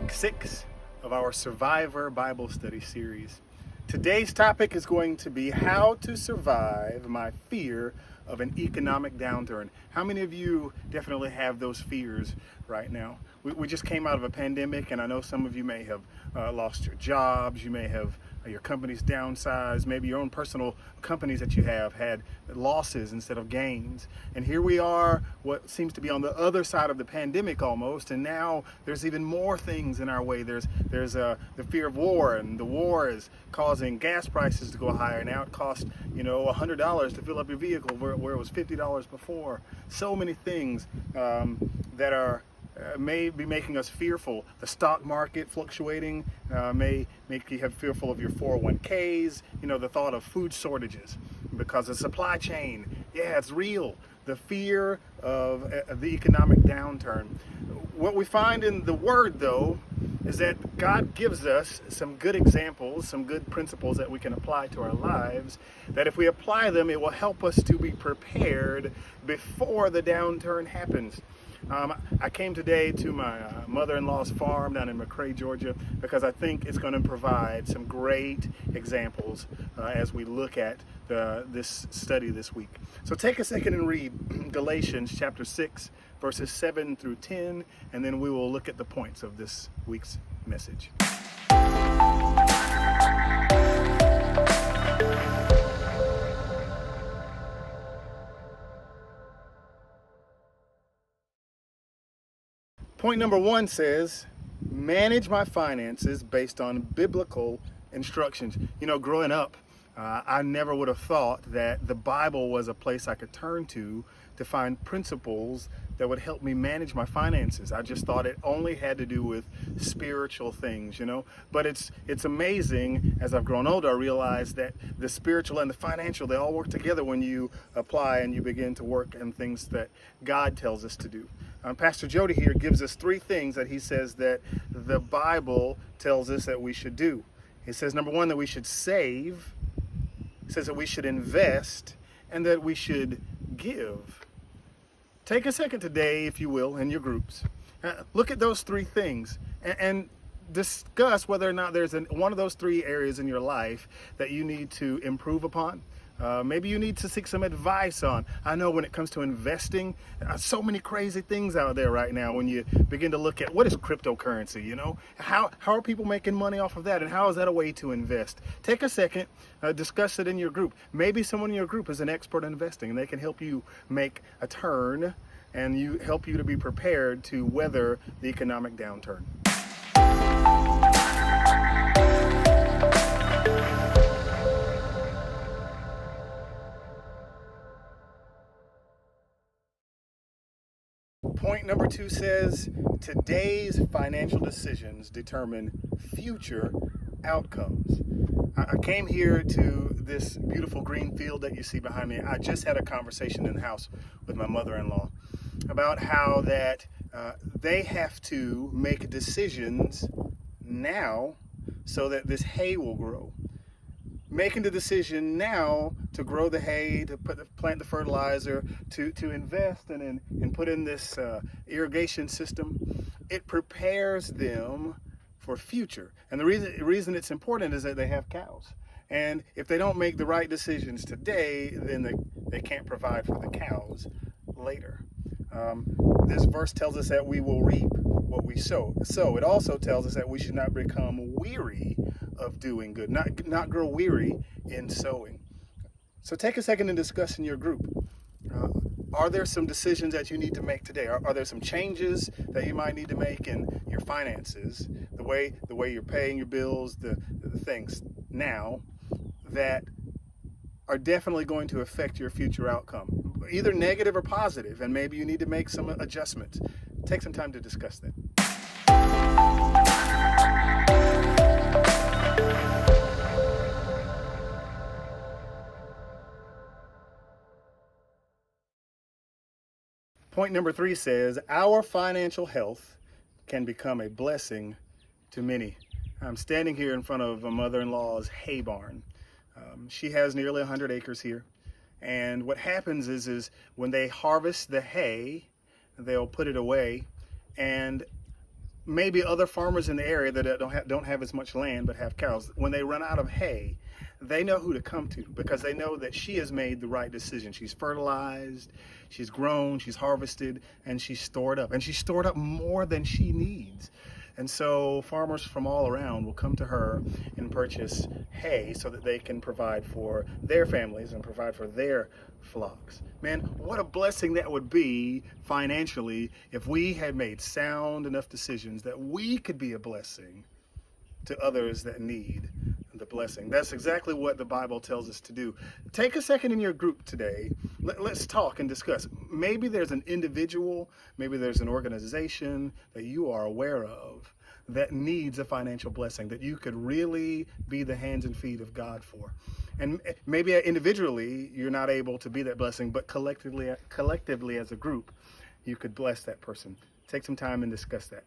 week 6 of our Survivor Bible Study series. Today's topic is going to be how to survive my fear of an economic downturn. How many of you definitely have those fears right now? We just came out of a pandemic, and I know some of you may have lost your jobs, you may have your companies downsized, maybe your own personal companies that you have had losses instead of gains. And here we are, what seems to be on the other side of the pandemic almost, and now there's even more things in our way. There's the fear of war, and the war is causing gas prices to go higher. Now it costs $100 to fill up your vehicle where it was $50 before. So many things that are may be making us fearful. The stock market fluctuating may make you fearful of your 401ks. The thought of food shortages because of supply chain. Yeah, it's real. The fear of the economic downturn. What we find in the Word, though, is that God gives us some good examples, some good principles that we can apply to our lives, that if we apply them, it will help us to be prepared before the downturn happens. I came today to my mother-in-law's farm down in McRae, Georgia, because I think it's going to provide some great examples as we look at this study this week. So take a second and read Galatians chapter 6, verses 7 through 10, and then we will look at the points of this week's message. Point number 1 says, manage my finances based on biblical instructions. Growing up, I never would have thought that the Bible was a place I could turn to find principles that would help me manage my finances. I just thought it only had to do with spiritual things, But it's amazing, as I've grown older, I realize that the spiritual and the financial, they all work together when you apply and you begin to work in things that God tells us to do. Pastor Jody here gives us 3 things that he says that the Bible tells us that we should do. He says, number 1, that we should save. He says that we should invest, and that we should give. Take a second today, if you will, in your groups. Look at those 3 things and discuss whether or not there's one of those 3 areas in your life that you need to improve upon. Maybe you need to seek some advice on. I know when it comes to investing, so many crazy things out there right now when you begin to look at what is cryptocurrency, how are people making money off of that, and how is that a way to invest? Take a second, discuss it in your group. Maybe someone in your group is an expert in investing and they can help you make a turn and help you to be prepared to weather the economic downturn. Point number 2 says, today's financial decisions determine future outcomes. I came here to this beautiful green field that you see behind me. I just had a conversation in the house with my mother-in-law about how that they have to make decisions now so that this hay will grow. Making the decision now to grow the hay, to plant the fertilizer, to invest and put in this irrigation system, it prepares them for future. And the reason it's important is that they have cows. And if they don't make the right decisions today, then they can't provide for the cows later. This verse tells us that we will reap what we sow. So it also tells us that we should not become weary of doing good, not grow weary in sowing. So take a second and discuss in your group. Are there some decisions that you need to make today? Are there some changes that you might need to make in your finances, the way you're paying your bills, the things now that are definitely going to affect your future outcome, either negative or positive, and maybe you need to make some adjustments? Take some time to discuss that. Point number 3 says, our financial health can become a blessing to many. I'm standing here in front of a mother-in-law's hay barn. She has nearly 100 acres here. And what happens is when they harvest the hay, they'll put it away. And maybe other farmers in the area that don't have as much land but have cows, when they run out of hay, they know who to come to because they know that she has made the right decision. She's fertilized, she's grown, she's harvested, and she's stored up. And she's stored up more than she needs. And so farmers from all around will come to her and purchase hay so that they can provide for their families and provide for their flocks. Man, what a blessing that would be financially if we had made sound enough decisions that we could be a blessing to others that need the blessing. That's exactly what the Bible tells us to do. Take a second in your group today. Let's talk and discuss. Maybe there's an individual, maybe there's an organization that you are aware of that needs a financial blessing that you could really be the hands and feet of God for. And maybe individually you're not able to be that blessing, but collectively as a group, you could bless that person. Take some time and discuss that.